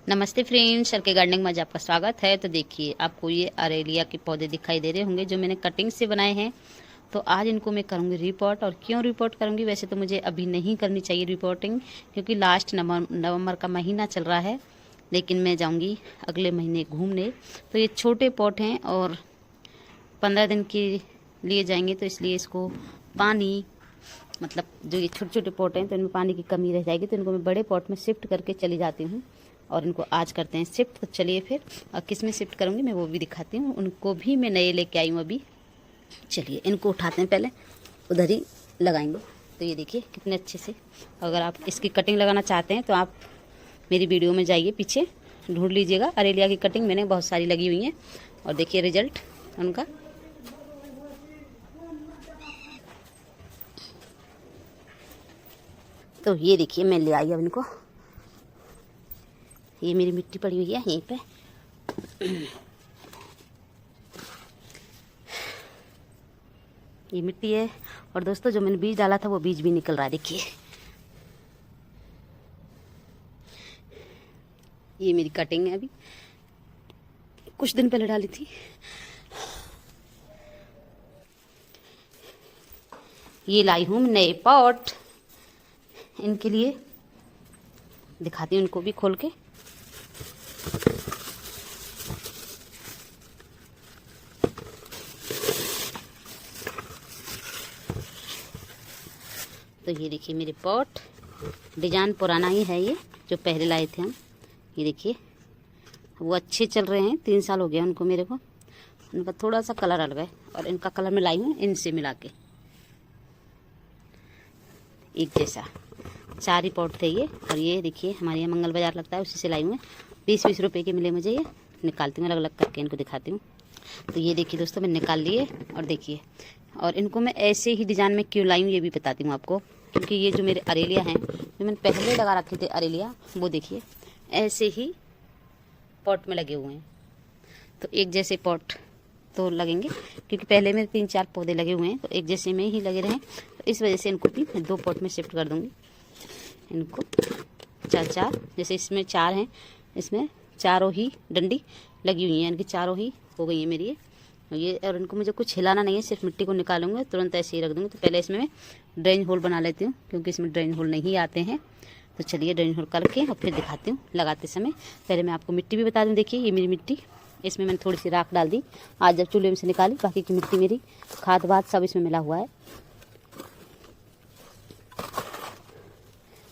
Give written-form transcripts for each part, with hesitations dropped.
नमस्ते friends, sir के gardening में आज आपका स्वागत है। तो देखिए, आपको ये अरेलिया के पौधे दिखाई दे रहे होंगे जो मैंने कटिंग से बनाए हैं। तो आज इनको मैं करूँगी रिपोर्ट। और क्यों रिपोर्ट करूँगी, वैसे तो मुझे अभी नहीं करनी चाहिए रिपोर्टिंग, क्योंकि लास्ट नवंबर का महीना चल रहा है, लेकिन मैं जाऊँगी अगले महीने घूमने। तो ये छोटे पॉट हैं और 15 दिन के लिए जाएंगे, तो इसलिए इसको पानी, मतलब जो ये छोटे छोटे पॉट हैं तो इनमें पानी की कमी रह जाएगी, तो इनको मैं बड़े पॉट में शिफ्ट करके चली जाती हूँ। और इनको आज करते हैं शिफ्ट। तो चलिए फिर, और किस में शिफ्ट करूँगी मैं वो भी दिखाती हूँ। उनको भी मैं नए लेके आई हूँ अभी। चलिए इनको उठाते हैं, पहले उधर ही लगाएंगे। तो ये देखिए कितने अच्छे से। अगर आप इसकी कटिंग लगाना चाहते हैं तो आप मेरी वीडियो में जाइए, पीछे ढूंढ लीजिएगा। अरेलिया की कटिंग मैंने बहुत सारी लगी हुई हैं, और देखिए रिजल्ट उनका। तो ये देखिए मैं ले आई अब इनको। ये मेरी मिट्टी पड़ी हुई है यहीं पे। ये मिट्टी है, और दोस्तों जो मैंने बीज डाला था वो बीज भी निकल रहा है, देखिए। ये मेरी कटिंग है, अभी कुछ दिन पहले डाली थी। ये लाई हूँ नए पॉट इनके लिए, दिखाती हूँ इनको भी खोल के। तो ये देखिए मेरे पॉट, डिजाइन पुराना ही है ये, जो पहले लाए थे हम। ये देखिए वो अच्छे चल रहे हैं, 3 साल हो गया उनको मेरे को। उनका थोड़ा सा कलर अलग है, और इनका कलर मैं लाई हूँ इनसे मिला के, एक जैसा। 4 ही पॉट थे ये। और ये देखिए हमारे यहाँ मंगल बाजार लगता है, उसी से लाई हूँ मैं। 20-20 रुपए के मिले मुझे ये। निकालती हूँ अलग अलग करके, इनको दिखाती हूँ। तो ये देखिए दोस्तों, मैं निकाल लिए। और देखिए, और इनको मैं ऐसे ही डिजाइन में क्यों लाई हूँ ये भी बताती हूँ आपको। क्योंकि ये जो मेरे अरेलिया हैं, जो मैंने पहले लगा रखे थे अरेलिया, वो देखिए ऐसे ही पॉट में लगे हुए हैं। तो एक जैसे पॉट तो लगेंगे, क्योंकि पहले मेरे 3-4 पौधे लगे हुए हैं, तो एक जैसे में ही लगे रहें। तो इस वजह से इनको भी मैं 2 पॉट में शिफ्ट कर दूँगी। इनको 4-4, जैसे इसमें 4 हैं, इसमें चारों ही डंडी लगी हुई हैं, इनकी चारों ही हो गई है मेरी ये। और इनको मुझे कुछ हिलाना नहीं है, सिर्फ मिट्टी को निकालूंगी, तुरंत ऐसे ही रख दूँगी। तो पहले इसमें मैं ड्रेन होल बना लेती हूँ, क्योंकि इसमें ड्रेन होल नहीं आते हैं। तो चलिए ड्रेन होल करके और फिर दिखाती हूँ लगाते समय। पहले मैं आपको मिट्टी भी बता दूँ। देखिए ये मेरी मिट्टी, इसमें मैंने थोड़ी सी राख डाल दी आज जब चूल्हे में से निकाली। बाकी की मिट्टी मेरी खाद वाद सब इसमें मिला हुआ है।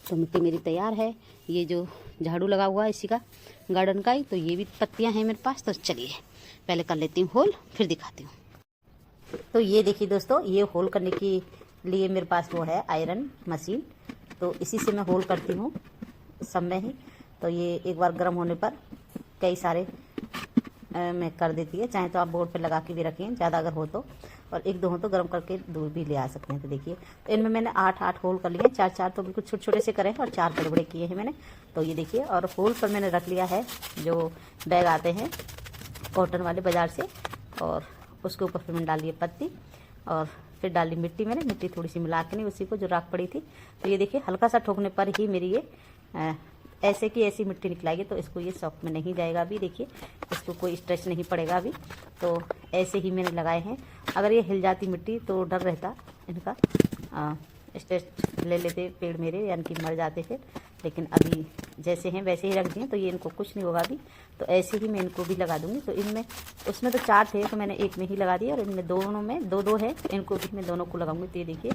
तो मिट्टी मेरी तैयार है। ये जो झाड़ू लगा हुआ है इसी का, गार्डन का ही, तो ये भी पत्तियां हैं मेरे पास। तो चलिए पहले कर लेती हूँ होल, फिर दिखाती हूँ। तो ये देखिए दोस्तों, ये होल करने के लिए मेरे पास वो है आयरन मशीन, तो इसी से मैं होल करती हूँ सब में ही। तो ये एक बार गर्म होने पर कई सारे मैं कर देती है। चाहे तो आप बोर्ड पे लगा के भी रखें, ज़्यादा अगर हो तो, और 1-2 हो तो गर्म करके दूर भी ले आ सकते हैं। तो देखिए, तो इनमें मैंने 8-8 होल कर लिए। 4-4 तो बिल्कुल छोटे छोटे से करे हैं, और 4 बड़े बड़े किए हैं मैंने। तो ये देखिए, और होल पर मैंने रख लिया है जो बैग आते हैं कॉटन वाले बाज़ार से, और उसके ऊपर फिर मैंने डाल दी पत्ती, और फिर डाली मिट्टी। मैंने मिट्टी थोड़ी सी मिला के, नहीं उसी को जो राख पड़ी थी। तो ये देखिए हल्का सा ठोकने पर ही मेरी ये ऐसे की ऐसी मिट्टी निकलाएगी। तो इसको ये सॉफ्ट में नहीं जाएगा अभी, देखिए इसको कोई स्ट्रेच नहीं पड़ेगा अभी। तो ऐसे ही मैंने लगाए हैं। अगर ये हिल जाती मिट्टी तो डर रहता इनका स्ट्रेच ले लेते पेड़ मेरे, यानी कि मर जाते फिर। लेकिन अभी जैसे हैं वैसे ही रख दिए, तो ये इनको कुछ नहीं होगा अभी। तो ऐसे ही मैं इनको भी लगा दूंगी। तो इनमें, उसमें तो 4 थे तो मैंने एक में ही लगा दिया, और इनमें दोनों में 2-2 है, इनको भी मैं दोनों को लगाऊंगी। तो ये देखिए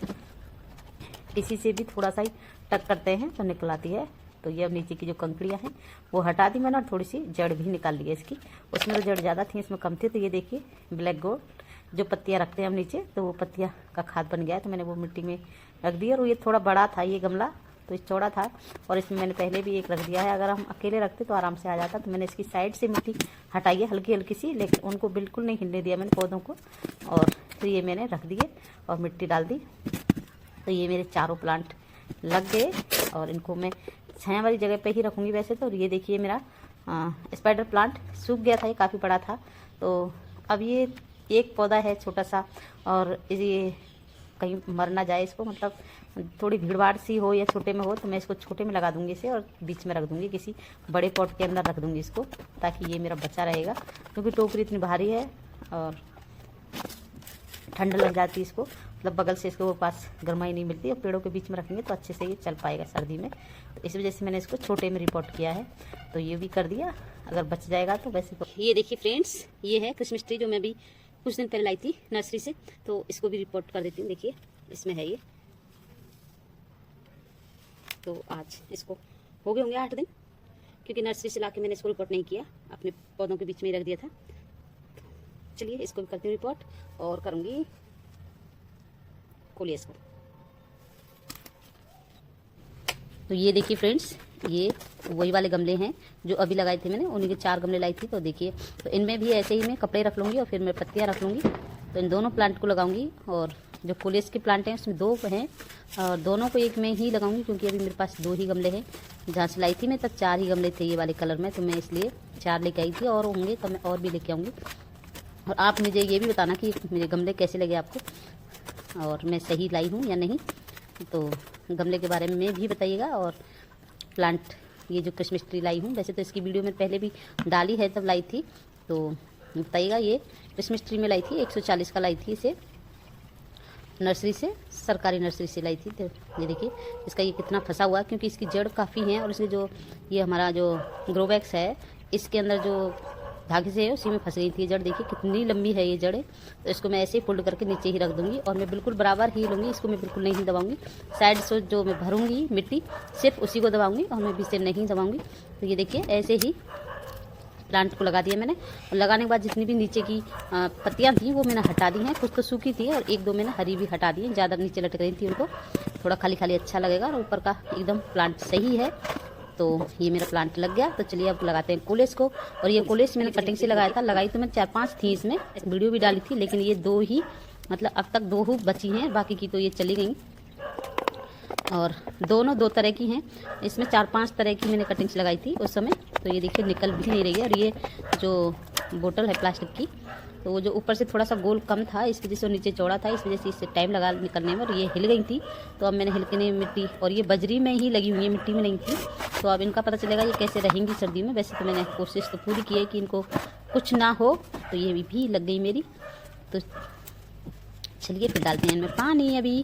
इसी से भी थोड़ा सा ही टक करते हैं तो निकल आती है। तो ये अब नीचे की जो कंकड़ियाँ हैं वो हटा दी मैंने, और थोड़ी सी जड़ भी निकाल ली है इसकी। उसमें तो जड़ ज़्यादा थी, इसमें कम थी। तो ये देखिए ब्लैक गोल्ड जो पत्तियाँ रखते हैं हम नीचे, तो वो पत्तियाँ का खाद बन गया है। तो मैंने वो मिट्टी में रख दी। और ये थोड़ा बड़ा था ये गमला, तो इस चौड़ा था, और इसमें मैंने पहले भी एक रख दिया है। अगर हम अकेले रखते तो आराम से आ जाता। तो मैंने इसकी साइड से मिट्टी हटाई है हल्की हल्की सी, लेकिन उनको बिल्कुल नहीं हिलने दिया मैंने पौधों को। और फिर ये मैंने रख दिए और मिट्टी डाल दी। तो ये मेरे चारों प्लांट लग गए, और इनको मैं छाया वाली जगह पे ही रखूँगी वैसे तो। और ये देखिए मेरा स्पाइडर प्लांट सूख गया था, ये काफ़ी बड़ा था। तो अब ये एक पौधा है छोटा सा, और ये कहीं मर ना जाए इसको, मतलब थोड़ी भीड़ भाड़ सी हो या छोटे में हो तो मैं इसको छोटे में लगा दूंगी इसे, और बीच में रख दूंगी किसी बड़े पॉट के अंदर रख दूंगी इसको, ताकि ये मेरा बचा रहेगा। क्योंकि टोकरी इतनी भारी है और ठंड लग जाती है इसको, मतलब बगल से इसको पास गर्माई नहीं मिलती, और पेड़ों के बीच में रखेंगे तो अच्छे से ये चल पाएगा सर्दी में। तो इस वजह से मैंने इसको छोटे में रिपोर्ट किया है। तो ये भी कर दिया, अगर बच जाएगा तो वैसे। ये देखिए फ्रेंड्स, ये है क्रिसमस ट्री जो मैं भी कुछ दिन पहले लाई थी नर्सरी से, तो इसको भी रिपोर्ट कर देती हूँ। देखिए इसमें है ये, तो आज इसको हो गए होंगे 8 दिन, क्योंकि नर्सरी से लाके मैंने इसको रिपोर्ट नहीं किया, अपने पौधों के बीच में ही रख दिया था। चलिए इसको भी करती हूँ रिपोर्ट, और करूँगी कोलियस को। तो ये देखिए फ्रेंड्स, ये वही वाले गमले हैं जो अभी लगाए थे मैंने, उन्हीं के 4 गमले लाई थी। तो देखिए, तो इनमें भी ऐसे ही मैं कपड़े रख लूँगी और फिर मैं पत्तियाँ रख लूँगी। तो इन दोनों प्लांट को लगाऊंगी, और जो कोलियस के प्लांट हैं उसमें 2 हैं, और दोनों को एक में ही लगाऊंगी, क्योंकि अभी मेरे पास 2 ही गमले हैं। जहाँ से लाई थी मैं तब 4 ही गमले थे ये वाले कलर में, तो मैं इसलिए 4 लेके आई थी, और होंगे तो मैं और भी लेके आऊँगी। और आप मुझे ये भी बताना कि मेरे गमले कैसे लगे आपको, और मैं सही लाई हूँ या नहीं। तो गमले के बारे में भी बताइएगा, और प्लांट ये जो क्रिसमस ट्री लाई हूँ, वैसे तो इसकी वीडियो में पहले भी डाली है, तब लाई थी, तो बताइएगा। ये क्रिसमस ट्री में लाई थी, 140 का लाई थी इसे, नर्सरी से, सरकारी नर्सरी से लाई थी। तो ये देखिए इसका ये कितना फंसा हुआ है, क्योंकि इसकी जड़ काफ़ी है, और इसके जो ये हमारा जो ग्रो बैग्स है, इसके अंदर जो धागे से है उसी में फंस गई थी जड़। देखिए कितनी लंबी है ये जड़ें। तो इसको मैं ऐसे ही फोल्ड करके नीचे ही रख दूंगी, और मैं बिल्कुल बराबर ही लूँगी, इसको मैं बिल्कुल नहीं दबाऊंगी। साइड से जो मैं भरूंगी मिट्टी, सिर्फ उसी को दबाऊंगी, और मैं बीच से नहीं दबाऊंगी। तो ये देखिए ऐसे ही प्लांट को लगा दिया मैंने, और लगाने के बाद जितनी भी नीचे की पत्तियाँ थी वो मैंने हटा दी हैं। कुछ तो सूखी थी और 1-2 मैंने हरी भी हटा दी हैं, ज़्यादा नीचे लटक रही थी, उनको थोड़ा खाली खाली अच्छा लगेगा, और ऊपर का एकदम प्लांट सही है। तो ये मेरा प्लांट लग गया। तो चलिए अब लगाते हैं कोलियस को। और ये कोलियस मैंने कटिंग से लगाया था, लगाई तो मैं 4-5 थी, इसमें वीडियो भी डाली थी, लेकिन ये 2 ही, मतलब अब तक 2 ही बची हैं, बाकी की तो ये चली गई। और दोनों 2 तरह की हैं, इसमें 4-5 तरह की मैंने कटिंग्स लगाई थी उस समय। तो ये देखिए निकल भी नहीं रही है। और ये जो बोतल है प्लास्टिक की, तो वो जो ऊपर से थोड़ा सा गोल कम था, इस वजह से वो नीचे चौड़ा था, इस वजह से इससे टाइम लगा निकलने में, और ये हिल गई थी। तो अब मैंने हिलकने मिट्टी, और ये बजरी में ही लगी हुई है, मिट्टी में नहीं थी। तो अब इनका पता चलेगा ये कैसे रहेंगी सर्दी में। वैसे तो मैंने कोशिश तो पूरी की है कि इनको कुछ ना हो। तो ये भी लग गई मेरी। तो चलिए फिर डालते हैं इनमें पानी अभी।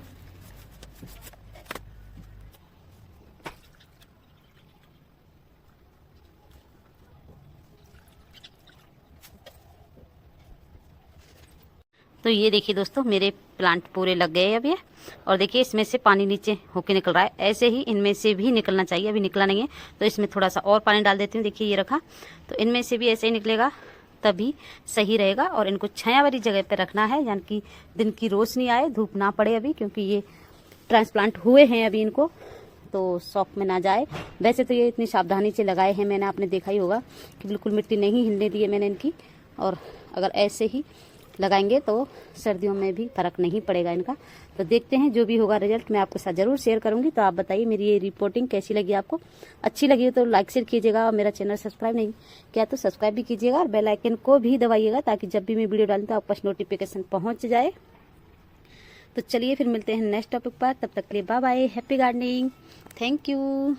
तो ये देखिए दोस्तों, मेरे प्लांट पूरे लग गए अब ये। और देखिए इसमें से पानी नीचे होके निकल रहा है, ऐसे ही इनमें से भी निकलना चाहिए। अभी निकला नहीं है, तो इसमें थोड़ा सा और पानी डाल देती हूँ। देखिए ये रखा, तो इनमें से भी ऐसे ही निकलेगा, तभी सही रहेगा। और इनको छाया वाली जगह पे रखना है, यानी कि दिन की रोशनी आए, धूप ना पड़े अभी, क्योंकि ये ट्रांसप्लांट हुए हैं अभी, इनको तो शॉक में ना जाए। वैसे तो ये इतनी सावधानी से लगाए हैं मैंने, आपने देखा ही होगा कि बिल्कुल मिट्टी नहीं हिलने दी है मैंने इनकी। और अगर ऐसे ही लगाएंगे तो सर्दियों में भी फर्क नहीं पड़ेगा इनका। तो देखते हैं, जो भी होगा रिजल्ट मैं आपके साथ जरूर शेयर करूंगी। तो आप बताइए मेरी ये रिपोर्टिंग कैसी लगी आपको। अच्छी लगी तो लाइक शेयर कीजिएगा, और मेरा चैनल सब्सक्राइब नहीं किया तो सब्सक्राइब भी कीजिएगा, और बेल आइकन को भी दबाइएगा, ताकि जब भी मैं वीडियो डालूं तो आपके पास नोटिफिकेशन पहुंच जाए। तो चलिए फिर मिलते हैं नेक्स्ट टॉपिक पर, तब तक के लिए bye bye, happy gardening, thank you.